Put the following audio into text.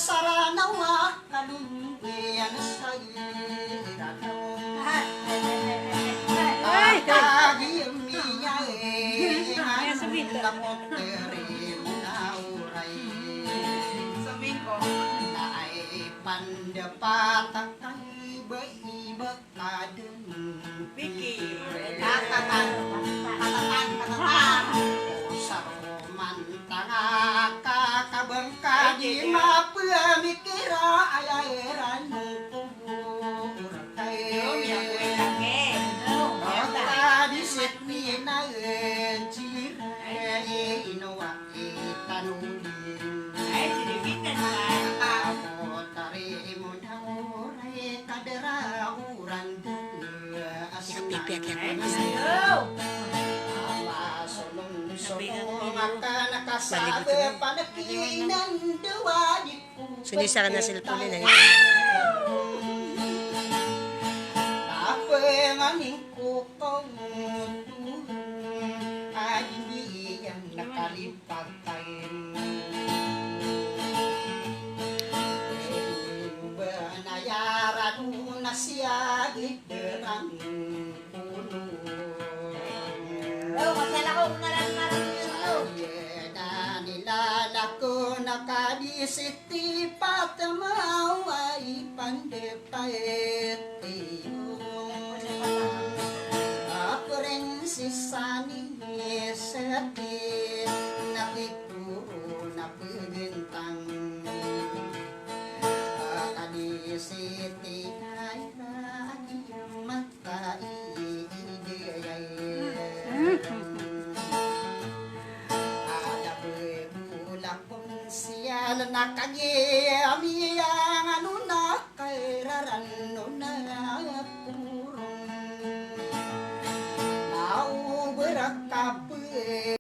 saranawa kalungyan sa iranaw agagiyamiya lamot terim nauray naay pandapatak ay iba kadeng Vicky. patatan saroman tanga kakabangka di mapamikira ayaran kubur kayo di Sydney na jire inawa itanulin ako tari mo na uray kadera uran Pipiak yang Sunisa ka na cellphone na ito. Apa maning kukong ay hindi yang nakalipagkain banayaran na siya iterang puno nilalako nakadisiti patamaw ay pandepait ako rin si Sunny Seti nakituro na pagintang kadisiti ay ragyong mataigayay siya nakagiyami ang ano na kay rarano na